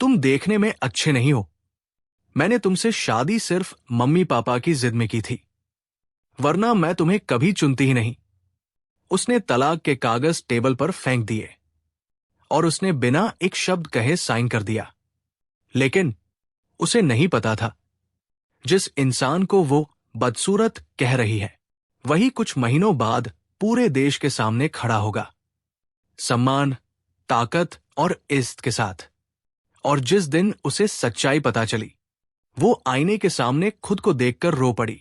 तुम देखने में अच्छे नहीं हो। मैंने तुमसे शादी सिर्फ मम्मी पापा की जिद में की थी, वरना मैं तुम्हें कभी चुनती ही नहीं। उसने तलाक के कागज टेबल पर फेंक दिए और उसने बिना एक शब्द कहे साइन कर दिया। लेकिन उसे नहीं पता था, जिस इंसान को वो बदसूरत कह रही है, वही कुछ महीनों बाद पूरे देश के सामने खड़ा होगा, सम्मान, ताकत और इज्जत के साथ। और जिस दिन उसे सच्चाई पता चली, वो आईने के सामने खुद को देखकर रो पड़ी।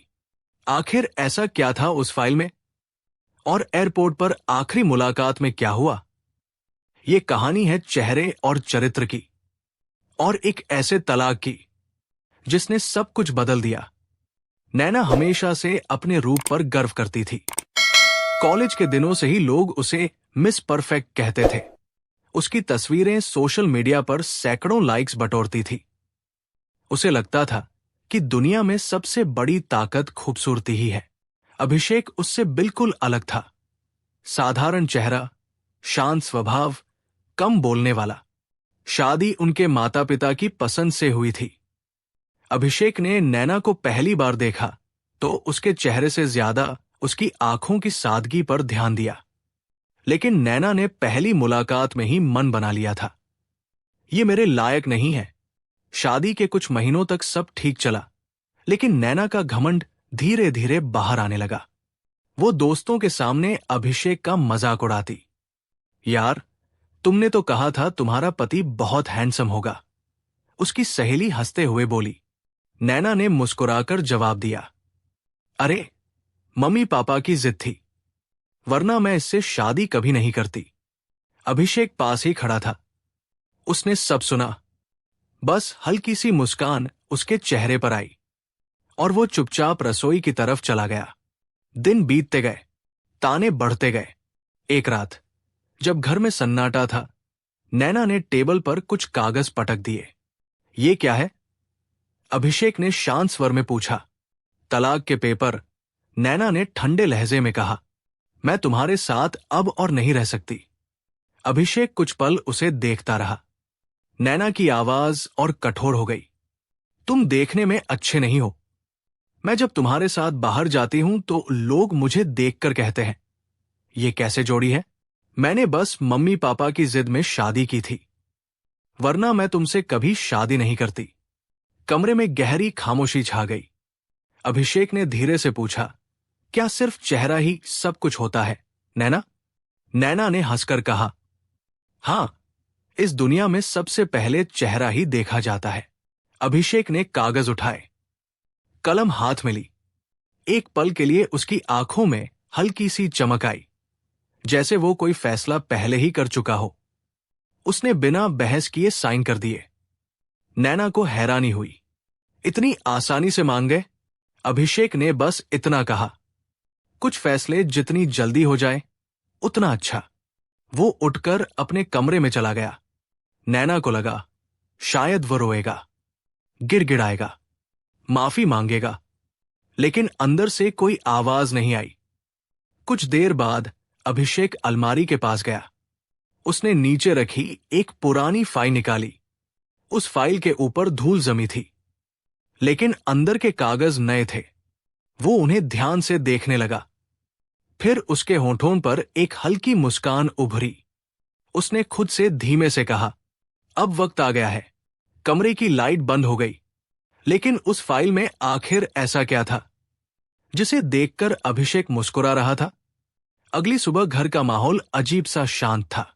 आखिर ऐसा क्या था उस फाइल में? और एयरपोर्ट पर आखिरी मुलाकात में क्या हुआ? ये कहानी है चेहरे और चरित्र की, और एक ऐसे तलाक की जिसने सब कुछ बदल दिया। नैना हमेशा से अपने रूप पर गर्व करती थी। कॉलेज के दिनों से ही लोग उसे मिस परफेक्ट कहते थे। उसकी तस्वीरें सोशल मीडिया पर सैकड़ों लाइक्स बटोरती थी। उसे लगता था कि दुनिया में सबसे बड़ी ताकत खूबसूरती ही है। अभिषेक उससे बिल्कुल अलग था। साधारण चेहरा, शांत स्वभाव, कम बोलने वाला। शादी उनके माता पिता की पसंद से हुई थी। अभिषेक ने नैना को पहली बार देखा तो उसके चेहरे से ज्यादा उसकी आंखों की सादगी पर ध्यान दिया। लेकिन नैना ने पहली मुलाकात में ही मन बना लिया था। ये मेरे लायक नहीं है। शादी के कुछ महीनों तक सब ठीक चला, लेकिन नैना का घमंड धीरे धीरे बाहर आने लगा। वो दोस्तों के सामने अभिषेक का मजाक उड़ाती। यार, तुमने तो कहा था तुम्हारा पति बहुत हैंडसम होगा, उसकी सहेली हंसते हुए बोली। नैना ने मुस्कुराकर जवाब दिया, अरे, मम्मी पापा की जिद थी, वरना मैं इससे शादी कभी नहीं करती। अभिषेक पास ही खड़ा था। उसने सब सुना। बस हल्की सी मुस्कान उसके चेहरे पर आई और वो चुपचाप रसोई की तरफ चला गया। दिन बीतते गए, ताने बढ़ते गए। एक रात जब घर में सन्नाटा था, नैना ने टेबल पर कुछ कागज पटक दिए। ये क्या है? अभिषेक ने शांत स्वर में पूछा। तलाक के पेपर, नैना ने ठंडे लहजे में कहा। मैं तुम्हारे साथ अब और नहीं रह सकती। अभिषेक कुछ पल उसे देखता रहा। नैना की आवाज और कठोर हो गई। तुम देखने में अच्छे नहीं हो। मैं जब तुम्हारे साथ बाहर जाती हूं तो लोग मुझे देखकर कहते हैं, ये कैसे जोड़ी है? मैंने बस मम्मी पापा की जिद में शादी की थी, वरना मैं तुमसे कभी शादी नहीं करती। कमरे में गहरी खामोशी छा गई। अभिषेक ने धीरे से पूछा, क्या सिर्फ चेहरा ही सब कुछ होता है, नैना? नैना ने हंसकर कहा, हां, इस दुनिया में सबसे पहले चेहरा ही देखा जाता है। अभिषेक ने कागज उठाए, कलम हाथ में ली। एक पल के लिए उसकी आंखों में हल्की सी चमक आई, जैसे वो कोई फैसला पहले ही कर चुका हो। उसने बिना बहस किए साइन कर दिए। नैना को हैरानी हुई। इतनी आसानी से मान गए? अभिषेक ने बस इतना कहा, कुछ फैसले जितनी जल्दी हो जाए उतना अच्छा। वो उठकर अपने कमरे में चला गया। नैना को लगा शायद वो रोएगा, गिड़गिड़ाएगा, माफी मांगेगा, लेकिन अंदर से कोई आवाज नहीं आई। कुछ देर बाद अभिषेक अलमारी के पास गया। उसने नीचे रखी एक पुरानी फाइल निकाली। उस फाइल के ऊपर धूल जमी थी, लेकिन अंदर के कागज नए थे। वो उन्हें ध्यान से देखने लगा। फिर उसके होठों पर एक हल्की मुस्कान उभरी। उसने खुद से धीमे से कहा, अब वक्त आ गया है। कमरे की लाइट बंद हो गई। लेकिन उस फाइल में आखिर ऐसा क्या था जिसे देखकर अभिषेक मुस्कुरा रहा था? अगली सुबह घर का माहौल अजीब सा शांत था।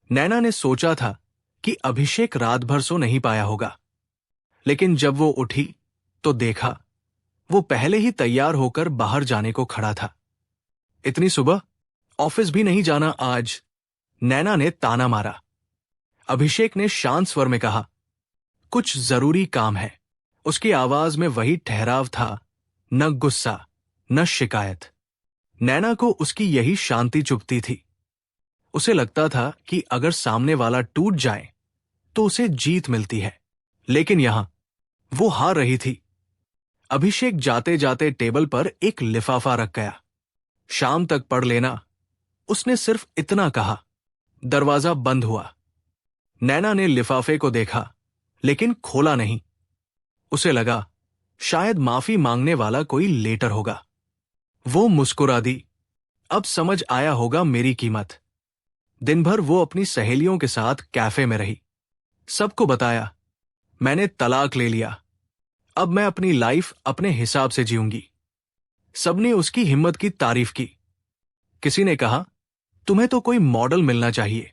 नैना ने सोचा था कि अभिषेक रात भर सो नहीं पाया होगा, लेकिन जब वो उठी तो देखा वो पहले ही तैयार होकर बाहर जाने को खड़ा था। इतनी सुबह? ऑफिस भी नहीं जाना आज? नैना ने ताना मारा। अभिषेक ने शांत स्वर में कहा, कुछ जरूरी काम है। उसकी आवाज में वही ठहराव था, न गुस्सा न शिकायत। नैना को उसकी यही शांति चुभती थी। उसे लगता था कि अगर सामने वाला टूट जाए तो उसे जीत मिलती है, लेकिन यहां वो हार रही थी। अभिषेक जाते जाते टेबल पर एक लिफाफा रख गया। शाम तक पढ़ लेना, उसने सिर्फ इतना कहा। दरवाजा बंद हुआ। नैना ने लिफाफे को देखा। लेकिन खोला नहीं। उसे लगा शायद माफी मांगने वाला कोई लेटर होगा। वो मुस्कुरा दी। अब समझ आया होगा मेरी कीमत। दिन भर वो अपनी सहेलियों के साथ कैफे में रही। सबको बताया, मैंने तलाक ले लिया, अब मैं अपनी लाइफ अपने हिसाब से जीऊंगी। सबने उसकी हिम्मत की तारीफ की। किसी ने कहा, तुम्हें तो कोई मॉडल मिलना चाहिए।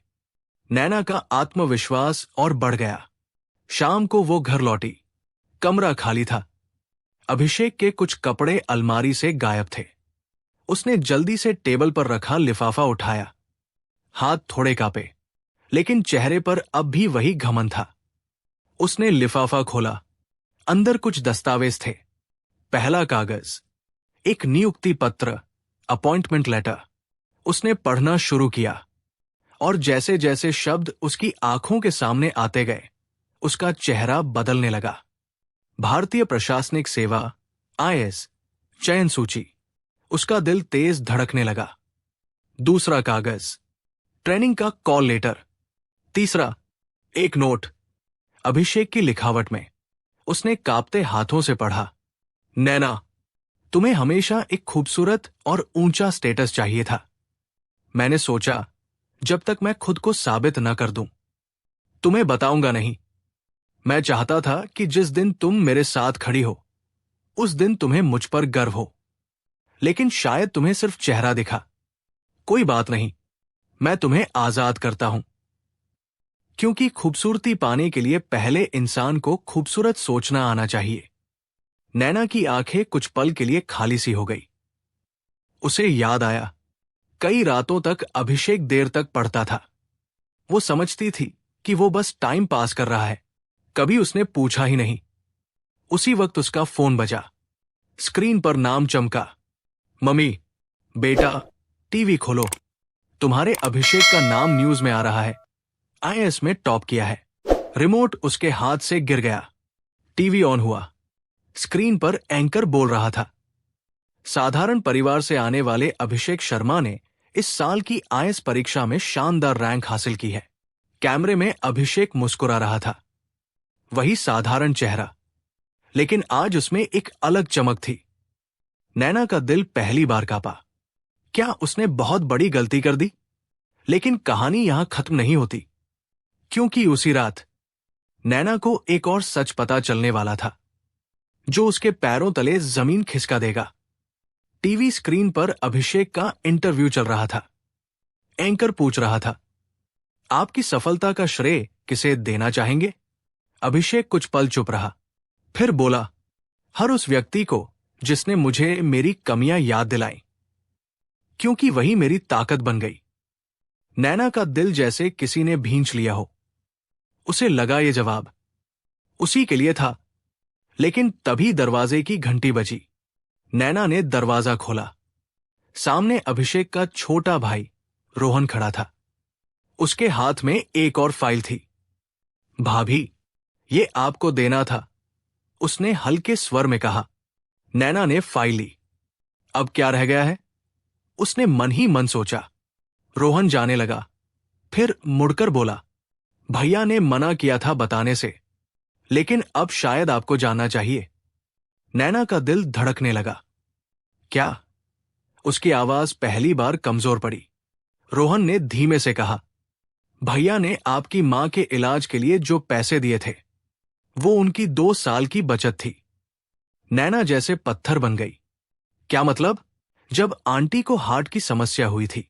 नैना का आत्मविश्वास और बढ़ गया। शाम को वो घर लौटी। कमरा खाली था। अभिषेक के कुछ कपड़े अलमारी से गायब थे। उसने जल्दी से टेबल पर रखा लिफाफा उठाया। हाथ थोड़े कांपे, लेकिन चेहरे पर अब भी वही घमंड था। उसने लिफाफा खोला। अंदर कुछ दस्तावेज थे। पहला कागज, एक नियुक्ति पत्र, अपॉइंटमेंट लेटर। उसने पढ़ना शुरू किया, और जैसे जैसे शब्द उसकी आंखों के सामने आते गए, उसका चेहरा बदलने लगा। भारतीय प्रशासनिक सेवा, आईएएस, चयन सूची। उसका दिल तेज धड़कने लगा। दूसरा कागज, ट्रेनिंग का कॉल लेटर। तीसरा, एक नोट, अभिषेक की लिखावट में। उसने कांपते हाथों से पढ़ा, नैना, तुम्हें हमेशा एक खूबसूरत और ऊंचा स्टेटस चाहिए था। मैंने सोचा, जब तक मैं खुद को साबित न कर दूं। तुम्हें बताऊंगा नहीं। मैं चाहता था कि जिस दिन तुम मेरे साथ खड़ी हो, उस दिन तुम्हें मुझ पर गर्व हो। लेकिन शायद तुम्हें सिर्फ चेहरा दिखा। कोई बात नहीं, मैं तुम्हें आजाद करता हूं। क्योंकि खूबसूरती पाने के लिए पहले इंसान को खूबसूरत सोचना आना चाहिए। नैना की आंखें कुछ पल के लिए खाली सी हो गई। उसे याद आया, कई रातों तक अभिषेक देर तक पढ़ता था। वो समझती थी कि वो बस टाइम पास कर रहा है। कभी उसने पूछा ही नहीं। उसी वक्त उसका फोन बजा। स्क्रीन पर नाम चमका, मम्मी, बेटा, टीवी खोलो, तुम्हारे अभिषेक का नाम न्यूज में आ रहा है। आईएएस में टॉप किया है। रिमोट उसके हाथ से गिर गया। टीवी ऑन हुआ। स्क्रीन पर एंकर बोल रहा था, साधारण परिवार से आने वाले अभिषेक शर्मा ने इस साल की आईएएस परीक्षा में शानदार रैंक हासिल की है। कैमरे में अभिषेक मुस्कुरा रहा था। वही साधारण चेहरा, लेकिन आज उसमें एक अलग चमक थी। नैना का दिल पहली बार कांपा। क्या उसने बहुत बड़ी गलती कर दी? लेकिन कहानी यहां खत्म नहीं होती, क्योंकि उसी रात नैना को एक और सच पता चलने वाला था, जो उसके पैरों तले जमीन खिसका देगा। टीवी स्क्रीन पर अभिषेक का इंटरव्यू चल रहा था। एंकर पूछ रहा था, आपकी सफलता का श्रेय किसे देना चाहेंगे? अभिषेक कुछ पल चुप रहा, फिर बोला, हर उस व्यक्ति को जिसने मुझे मेरी कमियां याद दिलाई, क्योंकि वही मेरी ताकत बन गई। नैना का दिल जैसे किसी ने भींच लिया हो। उसे लगा ये जवाब उसी के लिए था। लेकिन तभी दरवाजे की घंटी बजी। नैना ने दरवाजा खोला। सामने अभिषेक का छोटा भाई रोहन खड़ा था। उसके हाथ में एक और फाइल थी। भाभी, ये आपको देना था, उसने हल्के स्वर में कहा। नैना ने फाइल ली। अब क्या रह गया है? उसने मन ही मन सोचा। रोहन जाने लगा, फिर मुड़कर बोला, भैया ने मना किया था बताने से, लेकिन अब शायद आपको जानना चाहिए। नैना का दिल धड़कने लगा। क्या? उसकी आवाज पहली बार कमजोर पड़ी। रोहन ने धीमे से कहा, भैया ने आपकी मां के इलाज के लिए जो पैसे दिए थे, वो उनकी 2 साल की बचत थी। नैना जैसे पत्थर बन गई। क्या मतलब? जब आंटी को हार्ट की समस्या हुई थी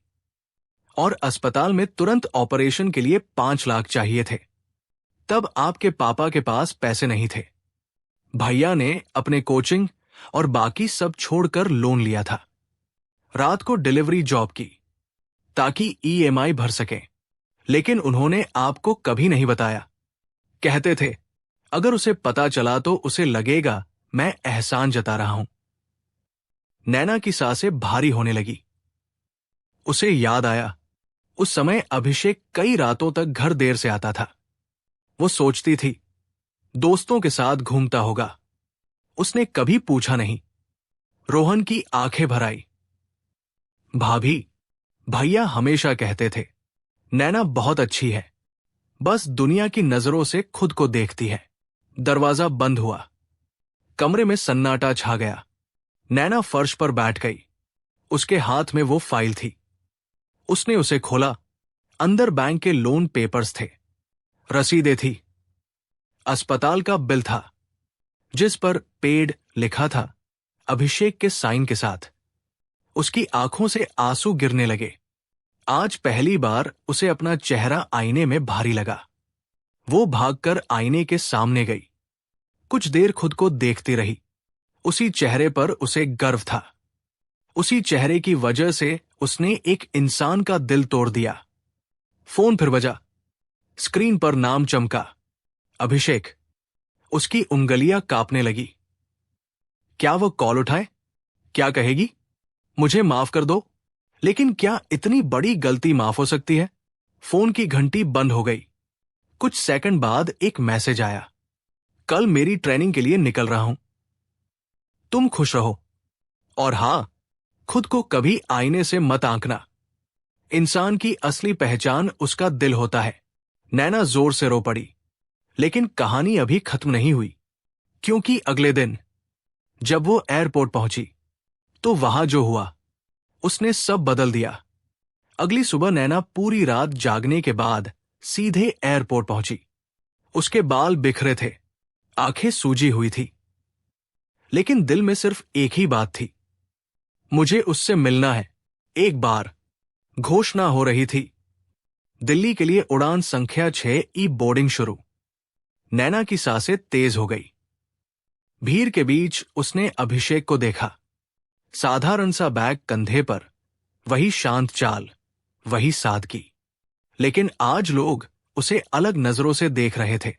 और अस्पताल में तुरंत ऑपरेशन के लिए 5 लाख चाहिए थे, तब आपके पापा के पास पैसे नहीं थे। भैया ने अपने कोचिंग और बाकी सब छोड़कर लोन लिया था। रात को डिलीवरी जॉब की ताकि ईएमआई भर सकें, लेकिन उन्होंने आपको कभी नहीं बताया। कहते थे, अगर उसे पता चला तो उसे लगेगा मैं एहसान जता रहा हूं। नैना की सांसें भारी होने लगी। उसे याद आया, उस समय अभिषेक कई रातों तक घर देर से आता था। वो सोचती थी, दोस्तों के साथ घूमता होगा। उसने कभी पूछा नहीं। रोहन की आंखें भर आई। भाभी, भैया हमेशा कहते थे, नैना बहुत अच्छी है, बस दुनिया की नजरों से खुद को देखती है। दरवाजा बंद हुआ। कमरे में सन्नाटा छा गया। नैना फर्श पर बैठ गई। उसके हाथ में वो फाइल थी। उसने उसे खोला। अंदर बैंक के लोन पेपर्स थे, रसीदें थी, अस्पताल का बिल था जिस पर पेड लिखा था, अभिषेक के साइन के साथ। उसकी आंखों से आंसू गिरने लगे। आज पहली बार उसे अपना चेहरा आईने में भारी लगा। वो भागकर आईने के सामने गई। कुछ देर खुद को देखती रही। उसी चेहरे पर उसे गर्व था। उसी चेहरे की वजह से उसने एक इंसान का दिल तोड़ दिया। फोन फिर बजा। स्क्रीन पर नाम चमका, अभिषेक। उसकी उंगलियां कांपने लगी। क्या वो कॉल उठाए? क्या कहेगी? मुझे माफ कर दो। लेकिन क्या इतनी बड़ी गलती माफ हो सकती है? फोन की घंटी बंद हो गई। कुछ सेकंड बाद एक मैसेज आया, कल मेरी ट्रेनिंग के लिए निकल रहा हूं। तुम खुश रहो। और हां, खुद को कभी आईने से मत आंकना। इंसान की असली पहचान उसका दिल होता है। नैना जोर से रो पड़ी। लेकिन कहानी अभी खत्म नहीं हुई, क्योंकि अगले दिन जब वो एयरपोर्ट पहुंची तो वहां जो हुआ उसने सब बदल दिया। अगली सुबह नैना पूरी रात जागने के बाद सीधे एयरपोर्ट पहुंची। उसके बाल बिखरे थे, आंखें सूजी हुई थी, लेकिन दिल में सिर्फ एक ही बात थी, मुझे उससे मिलना है एक बार। घोषणा हो रही थी, दिल्ली के लिए उड़ान संख्या 6 ई बोर्डिंग शुरू। नैना की सांसें तेज हो गई। भीड़ के बीच उसने अभिषेक को देखा। साधारण सा बैग कंधे पर, वही शांत चाल, वही सादगी। लेकिन आज लोग उसे अलग नजरों से देख रहे थे।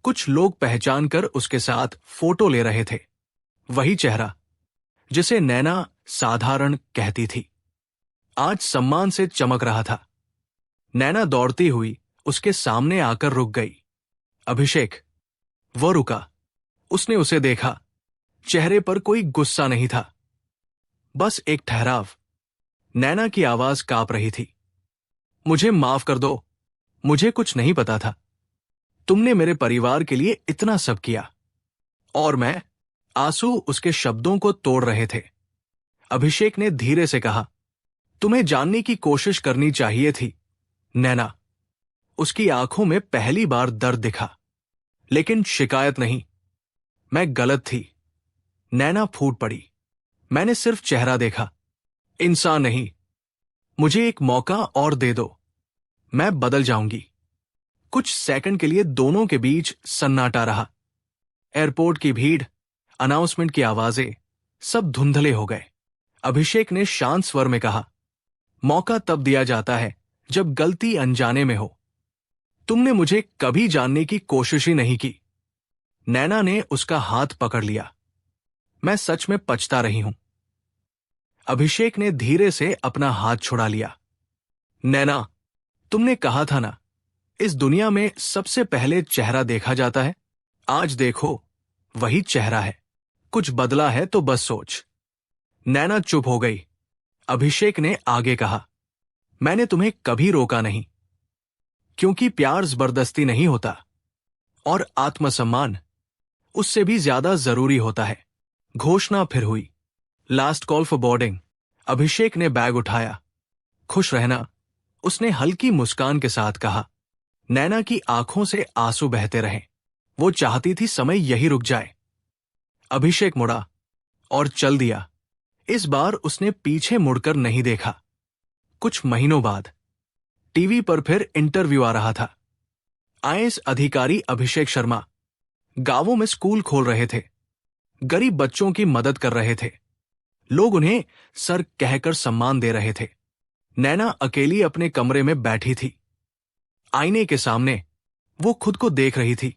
कुछ लोग पहचान कर उसके साथ फोटो ले रहे थे। वही चेहरा जिसे नैना साधारण कहती थी, आज सम्मान से चमक रहा था। नैना दौड़ती हुई उसके सामने आकर रुक गई। अभिषेक। वो रुका। उसने उसे देखा। चेहरे पर कोई गुस्सा नहीं था, बस एक ठहराव। नैना की आवाज कांप रही थी, मुझे माफ कर दो, मुझे कुछ नहीं पता था। तुमने मेरे परिवार के लिए इतना सब किया। और मैं। आंसू उसके शब्दों को तोड़ रहे थे। अभिषेक ने धीरे से कहा, तुम्हें जानने की कोशिश करनी चाहिए थी, नैना। उसकी आंखों में पहली बार दर्द दिखा, लेकिन शिकायत नहीं। मैं गलत थी। नैना फूट पड़ी। मैंने सिर्फ चेहरा देखा, इंसान नहीं। मुझे एक मौका और दे दो, मैं बदल जाऊंगी। कुछ सेकंड के लिए दोनों के बीच सन्नाटा रहा। एयरपोर्ट की भीड़, अनाउंसमेंट की आवाजें, सब धुंधले हो गए। अभिषेक ने शांत स्वर में कहा, मौका तब दिया जाता है जब गलती अनजाने में हो। तुमने मुझे कभी जानने की कोशिश ही नहीं की। नैना ने उसका हाथ पकड़ लिया। मैं सच में पछता रही हूं। अभिषेक ने धीरे से अपना हाथ छुड़ा लिया। नैना, तुमने कहा था ना, इस दुनिया में सबसे पहले चेहरा देखा जाता है। आज देखो, वही चेहरा है। कुछ बदला है तो बस सोच। नैना चुप हो गई। अभिषेक ने आगे कहा, मैंने तुम्हें कभी रोका नहीं, क्योंकि प्यार जबरदस्ती नहीं होता, और आत्मसम्मान उससे भी ज्यादा जरूरी होता है। घोषणा फिर हुई, लास्ट कॉल फॉर बोर्डिंग। अभिषेक ने बैग उठाया। खुश रहना, उसने हल्की मुस्कान के साथ कहा। नैना की आंखों से आंसू बहते रहे। वो चाहती थी समय यही रुक जाए। अभिषेक मुड़ा और चल दिया। इस बार उसने पीछे मुड़कर नहीं देखा। कुछ महीनों बाद टीवी पर फिर इंटरव्यू आ रहा था। आईएएस अधिकारी अभिषेक शर्मा गांवों में स्कूल खोल रहे थे, गरीब बच्चों की मदद कर रहे थे। लोग उन्हें सर कहकर सम्मान दे रहे थे। नैना अकेली अपने कमरे में बैठी थी। आईने के सामने वो खुद को देख रही थी।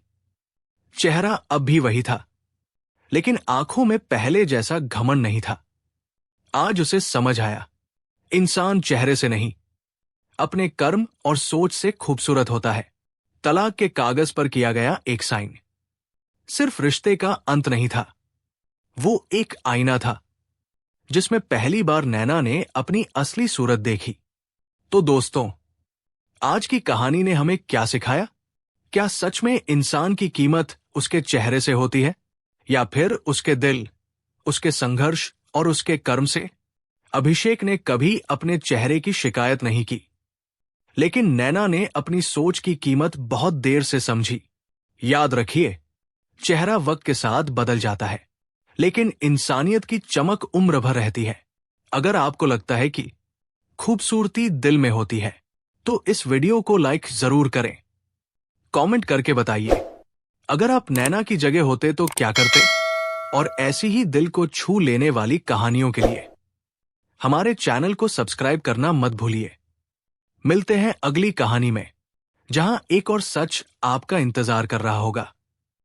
चेहरा अब भी वही था, लेकिन आंखों में पहले जैसा घमंड नहीं था। आज उसे समझ आया, इंसान चेहरे से नहीं, अपने कर्म और सोच से खूबसूरत होता है। तलाक के कागज पर किया गया एक साइन सिर्फ रिश्ते का अंत नहीं था, वो एक आईना था जिसमें पहली बार नैना ने अपनी असली सूरत देखी। तो दोस्तों, आज की कहानी ने हमें क्या सिखाया? क्या सच में इंसान की कीमत उसके चेहरे से होती है, या फिर उसके दिल, उसके संघर्ष और उसके कर्म से? अभिषेक ने कभी अपने चेहरे की शिकायत नहीं की, लेकिन नैना ने अपनी सोच की कीमत बहुत देर से समझी। याद रखिए, चेहरा वक्त के साथ बदल जाता है, लेकिन इंसानियत की चमक उम्र भर रहती है। अगर आपको लगता है कि खूबसूरती दिल में होती है, तो इस वीडियो को लाइक जरूर करें। कमेंट करके बताइए, अगर आप नैना की जगह होते तो क्या करते? और ऐसी ही दिल को छू लेने वाली कहानियों के लिए हमारे चैनल को सब्सक्राइब करना मत भूलिए। मिलते हैं अगली कहानी में, जहां एक और सच आपका इंतजार कर रहा होगा।